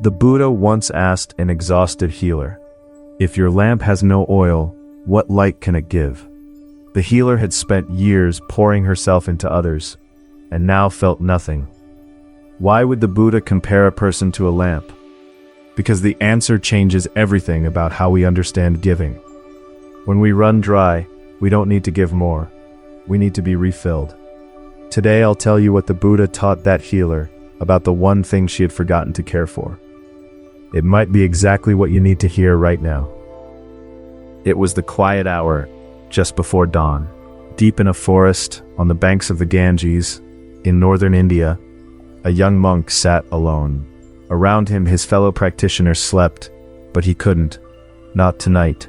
The Buddha once asked an exhausted healer, "If your lamp has no oil, what light can it give?" The healer had spent years pouring herself into others, and now felt nothing. Why would the Buddha compare a person to a lamp? Because the answer changes everything about how we understand giving. When we run dry, we don't need to give more. We need to be refilled. Today I'll tell you what the Buddha taught that healer about the one thing she had forgotten to care for. It might be exactly what you need to hear right now. It was the quiet hour, just before dawn. Deep in a forest, on the banks of the Ganges, in northern India, a young monk sat alone. Around him his fellow practitioners slept, but he couldn't. Not tonight.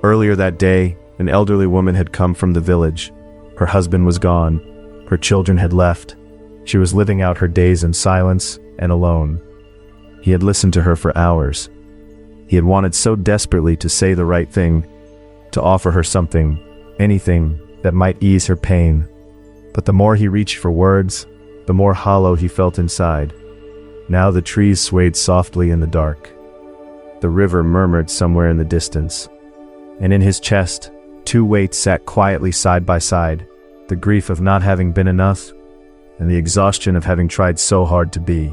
Earlier that day, an elderly woman had come from the village. Her husband was gone. Her children had left. She was living out her days in silence and alone. He had listened to her for hours. He had wanted so desperately to say the right thing, to offer her something, anything that might ease her pain. But the more he reached for words, the more hollow he felt inside. Now the trees swayed softly in the dark. The river murmured somewhere in the distance. And in his chest, two weights sat quietly side by side, the grief of not having been enough, and the exhaustion of having tried so hard to be.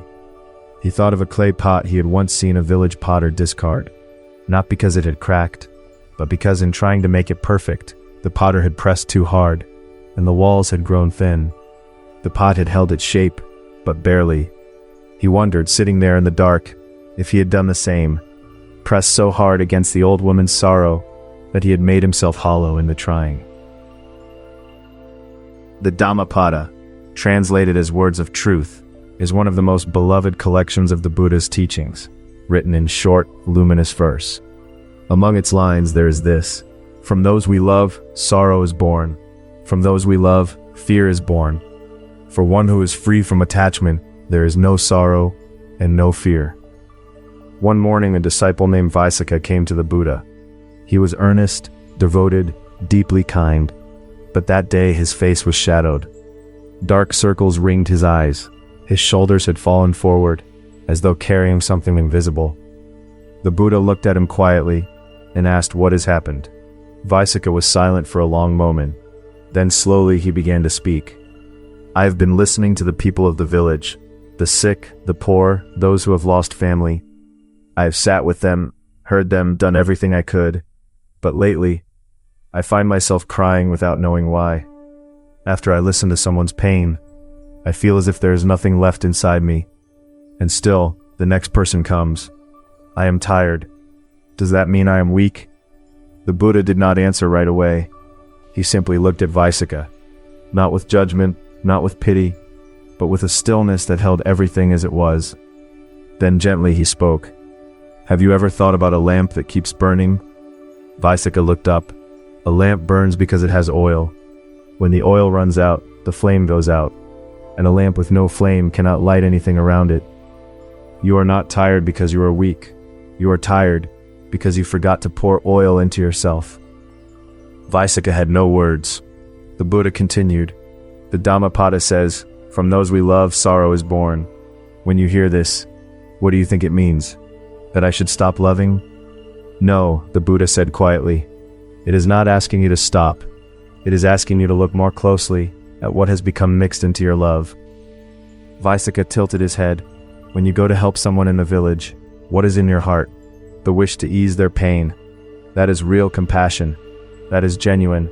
He thought of a clay pot he had once seen a village potter discard, not because it had cracked, but because in trying to make it perfect, the potter had pressed too hard, and the walls had grown thin. The pot had held its shape, but barely. He wondered, sitting there in the dark, if he had done the same, pressed so hard against the old woman's sorrow that he had made himself hollow in the trying. The Dhammapada, translated as Words of Truth, is one of the most beloved collections of the Buddha's teachings, written in short, luminous verse. Among its lines there is this: "From those we love, sorrow is born. From those we love, fear is born. For one who is free from attachment, there is no sorrow and no fear." One morning a disciple named Vaisakha came to the Buddha. He was earnest, devoted, deeply kind, but that day his face was shadowed. Dark circles ringed his eyes. His shoulders had fallen forward, as though carrying something invisible. The Buddha looked at him quietly and asked, "What has happened?" Vaisakha was silent for a long moment. Then slowly he began to speak. "I have been listening to the people of the village, the sick, the poor, those who have lost family. I have sat with them, heard them, done everything I could. But lately, I find myself crying without knowing why. After I listen to someone's pain, I feel as if there is nothing left inside me. And still, the next person comes. I am tired. Does that mean I am weak?" The Buddha did not answer right away. He simply looked at Vaisakha, not with judgment, not with pity, but with a stillness that held everything as it was. Then gently he spoke. "Have you ever thought about a lamp that keeps burning?" Vaisakha looked up. "A lamp burns because it has oil. When the oil runs out, the flame goes out, and a lamp with no flame cannot light anything around it. You are not tired because you are weak. You are tired because you forgot to pour oil into yourself." Vaisakha had no words. The Buddha continued. "The Dhammapada says, 'From those we love, sorrow is born.' When you hear this, what do you think it means? That I should stop loving?" "No," the Buddha said quietly. "It is not asking you to stop. It is asking you to look more closely at what has become mixed into your love." Vaisakha tilted his head. "When you go to help someone in a village, what is in your heart? The wish to ease their pain. That is real compassion. That is genuine.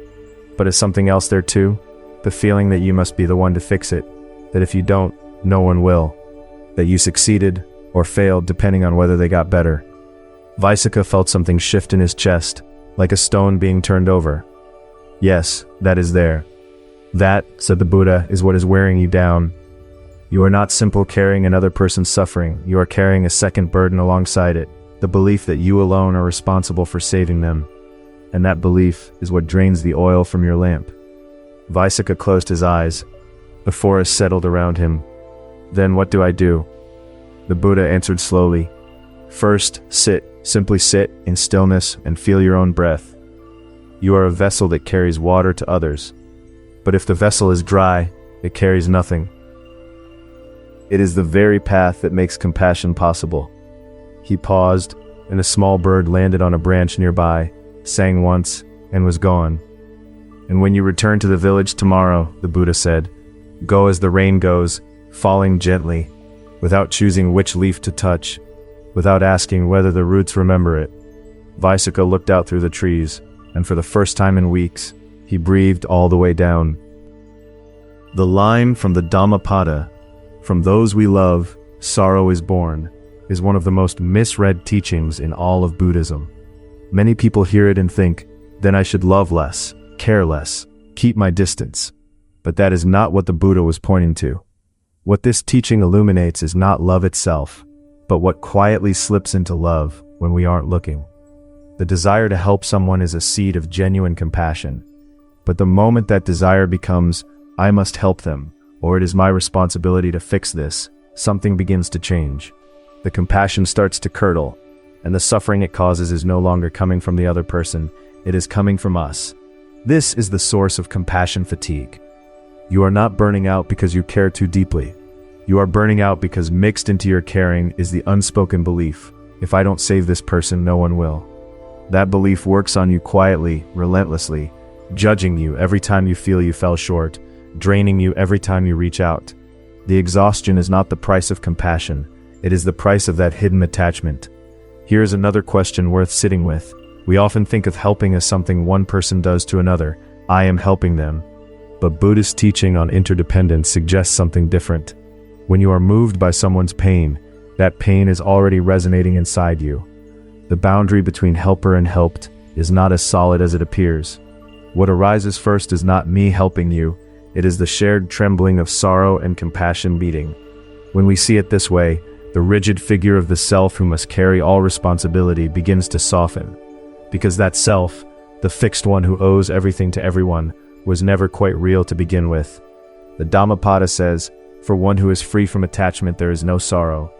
But is something else there too? The feeling that you must be the one to fix it. That if you don't, no one will. That you succeeded or failed depending on whether they got better." Vaisakha felt something shift in his chest, like a stone being turned over. "Yes, that is there. That," said the Buddha, "is what is wearing you down. You are not simply carrying another person's suffering, you are carrying a second burden alongside it, the belief that you alone are responsible for saving them. And that belief is what drains the oil from your lamp." Vaisakha closed his eyes. The forest settled around him. "Then what do I do?" The Buddha answered slowly. "First, sit. Simply sit in stillness and feel your own breath. You are a vessel that carries water to others. But if the vessel is dry, it carries nothing. It is the very path that makes compassion possible. He paused, and a small bird landed on a branch nearby, sang once, and was gone. And when you return to the village tomorrow, the Buddha said, go as the rain goes, falling gently, without choosing which leaf to touch, without asking whether the roots remember it. Vaisakha looked out through the trees, and for the first time in weeks, he breathed all the way down. The line from the Dhammapada, "From those we love, sorrow is born," is one of the most misread teachings in all of Buddhism. Many people hear it and think, then I should love less, care less, keep my distance. But that is not what the Buddha was pointing to. What this teaching illuminates is not love itself, but what quietly slips into love when we aren't looking. The desire to help someone is a seed of genuine compassion. But the moment that desire becomes, I must help them, or it is my responsibility to fix this, something begins to change. The compassion starts to curdle, and the suffering it causes is no longer coming from the other person, it is coming from us. This is the source of compassion fatigue. You are not burning out because you care too deeply. You are burning out because mixed into your caring is the unspoken belief, if I don't save this person, no one will. That belief works on you quietly, relentlessly, judging you every time you feel you fell short, draining you every time you reach out. The exhaustion is not the price of compassion, it is the price of that hidden attachment. Here is another question worth sitting with. We often think of helping as something one person does to another, I am helping them. But Buddhist teaching on interdependence suggests something different. When you are moved by someone's pain, that pain is already resonating inside you. The boundary between helper and helped is not as solid as it appears. What arises first is not me helping you, it is the shared trembling of sorrow and compassion beating. When we see it this way, the rigid figure of the self who must carry all responsibility begins to soften. Because that self, the fixed one who owes everything to everyone, was never quite real to begin with. The Dhammapada says, for one who is free from attachment there is no sorrow.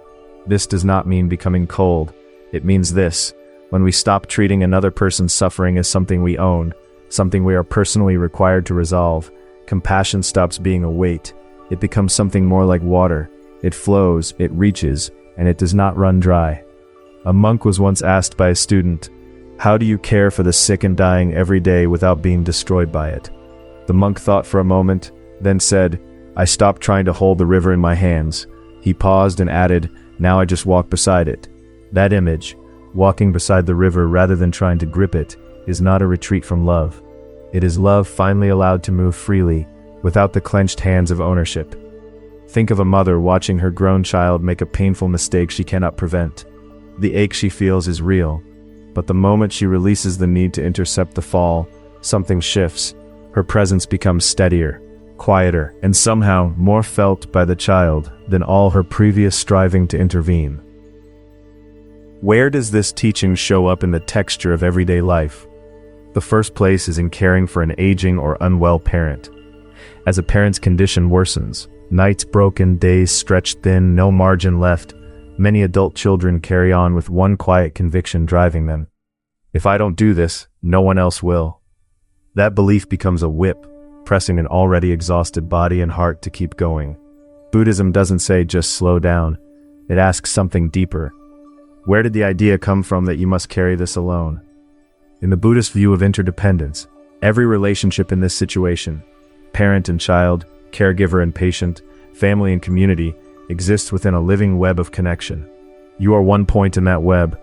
This does not mean becoming cold. It means this: when we stop treating another person's suffering as something we own, something we are personally required to resolve, compassion stops being a weight. It becomes something more like water. It flows, it reaches, and it does not run dry. A monk was once asked by a student, how do you care for the sick and dying every day without being destroyed by it? The monk thought for a moment, then said, I stopped trying to hold the river in my hands. He paused and added, now I just walk beside it. That image, walking beside the river rather than trying to grip it, is not a retreat from love. It is love finally allowed to move freely, without the clenched hands of ownership. Think of a mother watching her grown child make a painful mistake she cannot prevent. The ache she feels is real, but the moment she releases the need to intercept the fall, something shifts. Her presence becomes steadier, quieter, and somehow more felt by the child than all her previous striving to intervene. Where does this teaching show up in the texture of everyday life? The first place is in caring for an aging or unwell parent. As a parent's condition worsens, nights broken, days stretched thin, no margin left, many adult children carry on with one quiet conviction driving them. If I don't do this, no one else will. That belief becomes a whip, pressing an already exhausted body and heart to keep going. Buddhism doesn't say just slow down. It asks something deeper. Where did the idea come from that you must carry this alone? In the Buddhist view of interdependence, every relationship in this situation, parent and child, caregiver and patient, family and community, exists within a living web of connection. You are one point in that web,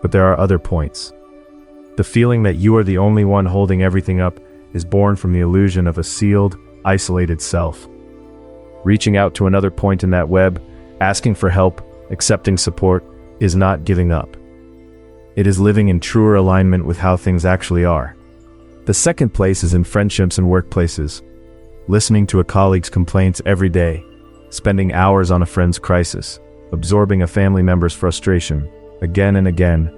but there are other points. The feeling that you are the only one holding everything up is born from the illusion of a sealed, isolated self. Reaching out to another point in that web, asking for help, accepting support, is not giving up. It is living in truer alignment with how things actually are. The second place is in friendships and workplaces. Listening to a colleague's complaints every day, spending hours on a friend's crisis, absorbing a family member's frustration, again and again,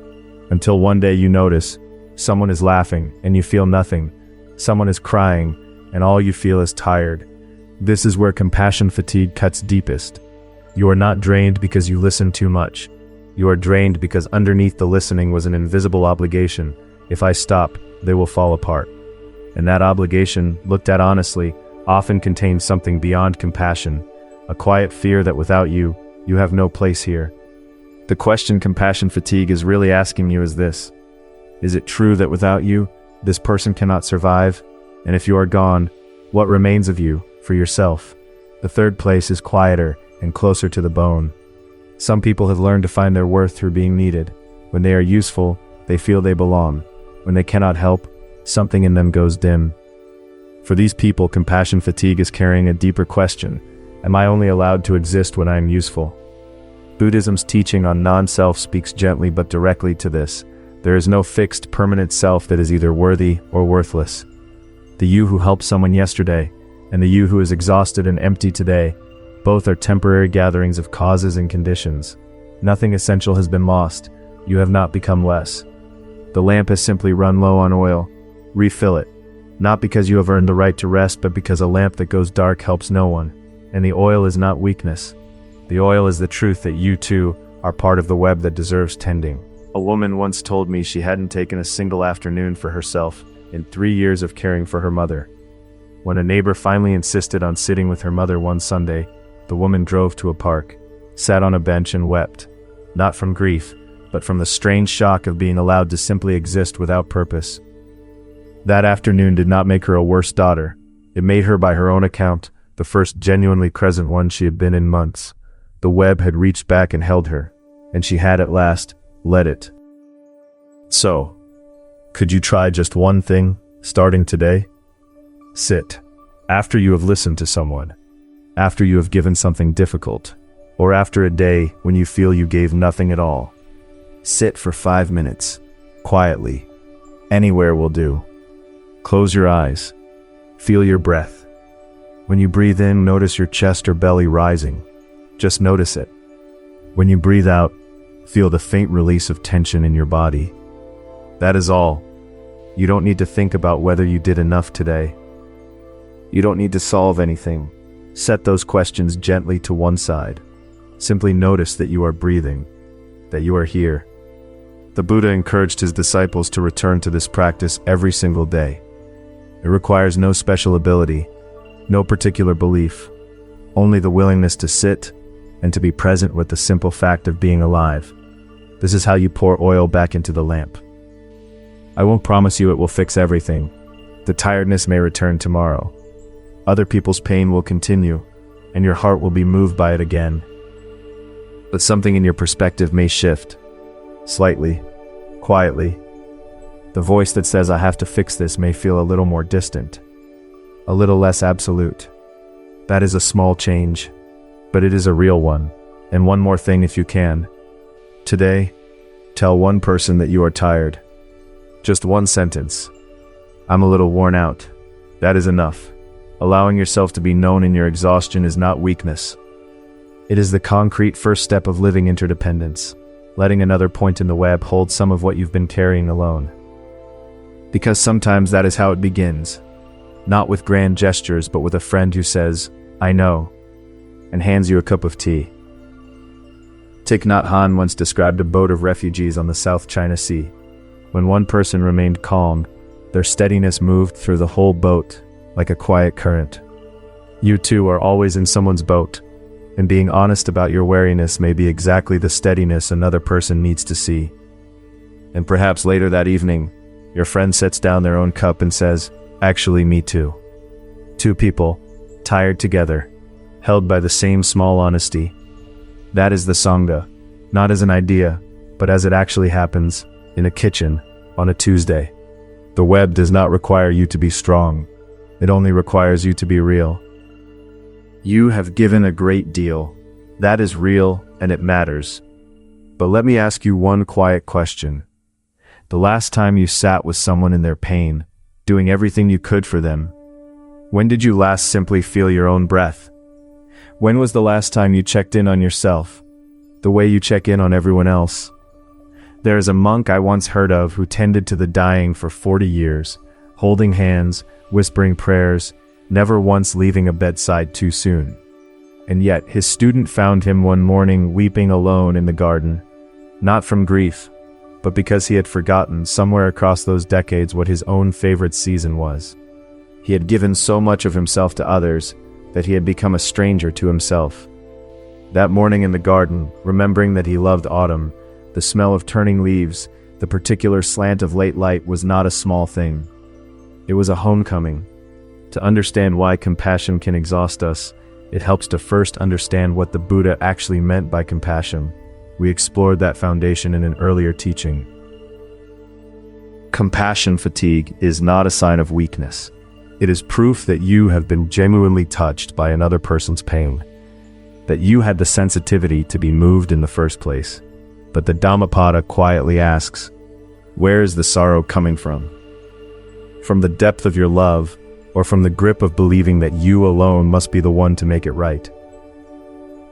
until one day you notice, someone is laughing and you feel nothing, someone is crying and all you feel is tired. This is where compassion fatigue cuts deepest. You are not drained because you listen too much. You are drained because underneath the listening was an invisible obligation. If I stop, they will fall apart. And that obligation, looked at honestly, often contains something beyond compassion, a quiet fear that without you, you have no place here. The question compassion fatigue is really asking you is this: is it true that without you, this person cannot survive? And if you are gone, what remains of you, for yourself? The third place is quieter and closer to the bone. Some people have learned to find their worth through being needed. When they are useful, they feel they belong. When they cannot help, something in them goes dim. For these people, compassion fatigue is carrying a deeper question: am I only allowed to exist when I am useful? Buddhism's teaching on non-self speaks gently but directly to this. There is no fixed, permanent self that is either worthy or worthless. The you who helped someone yesterday and the you who is exhausted and empty today, both are temporary gatherings of causes and conditions. Nothing essential has been lost. You have not become less. The lamp has simply run low on oil. Refill it. Not because you have earned the right to rest, but because a lamp that goes dark helps no one. And the oil is not weakness. The oil is the truth that you too are part of the web that deserves tending. A woman once told me she hadn't taken a single afternoon for herself in 3 years of caring for her mother. When a neighbor finally insisted on sitting with her mother one Sunday, the woman drove to a park, sat on a bench and wept, not from grief, but from the strange shock of being allowed to simply exist without purpose. That afternoon did not make her a worse daughter. It made her, by her own account, the first genuinely present one she had been in months. The web had reached back and held her, and she had at last let it. So, could you try just one thing, starting today? Sit. After you have listened to someone, after you have given something difficult, or after a day when you feel you gave nothing at all. Sit for 5 minutes, quietly. Anywhere will do. Close your eyes. Feel your breath. When you breathe in, notice your chest or belly rising. Just notice it. When you breathe out, feel the faint release of tension in your body. That is all. You don't need to think about whether you did enough today. You don't need to solve anything. Set those questions gently to one side. Simply notice that you are breathing, that you are here. The Buddha encouraged his disciples to return to this practice every single day. It requires no special ability, no particular belief, only the willingness to sit and to be present with the simple fact of being alive. This is how you pour oil back into the lamp. I won't promise you it will fix everything. The tiredness may return tomorrow. Other people's pain will continue, and your heart will be moved by it again. But something in your perspective may shift. Slightly, quietly. The voice that says I have to fix this may feel a little more distant, a little less absolute. That is a small change, but it is a real one. And one more thing if you can. Today, tell one person that you are tired. Just one sentence. I'm a little worn out. That is enough. Allowing yourself to be known in your exhaustion is not weakness. It is the concrete first step of living interdependence, letting another point in the web hold some of what you've been carrying alone. Because sometimes that is how it begins. Not with grand gestures, but with a friend who says, I know, and hands you a cup of tea. Thich Nhat Hanh once described a boat of refugees on the South China Sea. When one person remained calm, their steadiness moved through the whole boat, like a quiet current. You too are always in someone's boat, and being honest about your wariness may be exactly the steadiness another person needs to see. And perhaps later that evening, your friend sets down their own cup and says, actually me too. Two people, tired together, held by the same small honesty. That is the Sangha, not as an idea, but as it actually happens, in a kitchen, on a Tuesday. The web does not require you to be strong. It only requires you to be real. You have given a great deal. That is real, and it matters. But let me ask you one quiet question. The last time you sat with someone in their pain, doing everything you could for them, when did you last simply feel your own breath? When was the last time you checked in on yourself, the way you check in on everyone else? There is a monk I once heard of who tended to the dying for 40 years, holding hands, whispering prayers, never once leaving a bedside too soon. And yet his student found him one morning weeping alone in the garden, not from grief, but because he had forgotten somewhere across those decades what his own favorite season was. He had given so much of himself to others that he had become a stranger to himself. That morning in the garden, remembering that he loved autumn, the smell of turning leaves, the particular slant of late light was not a small thing. It was a homecoming. To understand why compassion can exhaust us, it helps to first understand what the Buddha actually meant by compassion. We explored that foundation in an earlier teaching. Compassion fatigue is not a sign of weakness. It is proof that you have been genuinely touched by another person's pain, that you had the sensitivity to be moved in the first place. But the Dhammapada quietly asks, where is the sorrow coming from? From the depth of your love, or from the grip of believing that you alone must be the one to make it right?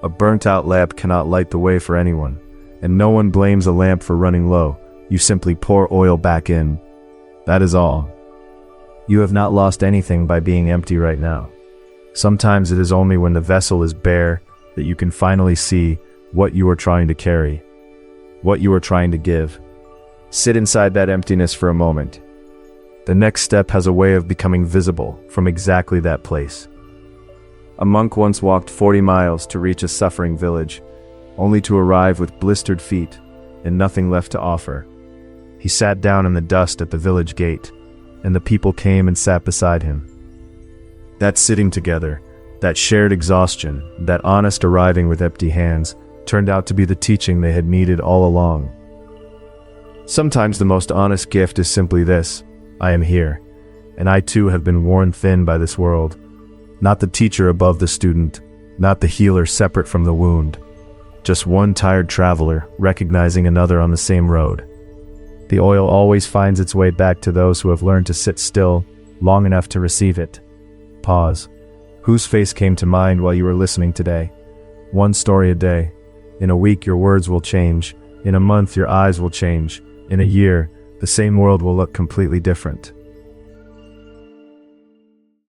A burnt-out lamp cannot light the way for anyone, and no one blames a lamp for running low. You simply pour oil back in. That is all. You have not lost anything by being empty right now. Sometimes it is only when the vessel is bare that you can finally see what you are trying to carry, what you are trying to give. Sit inside that emptiness for a moment. The next step has a way of becoming visible from exactly that place. A monk once walked 40 miles to reach a suffering village, only to arrive with blistered feet and nothing left to offer. He sat down in the dust at the village gate, and the people came and sat beside him. That sitting together, that shared exhaustion, that honest arriving with empty hands, turned out to be the teaching they had needed all along. Sometimes the most honest gift is simply this: I am here, and I too have been worn thin by this world. Not the teacher above the student, not the healer separate from the wound. Just one tired traveler recognizing another on the same road. The oil always finds its way back to those who have learned to sit still long enough to receive it. Pause. Whose face came to mind while you were listening today? One story a day. In a week your words will change. In a month your eyes will change. In a year, the same world will look completely different.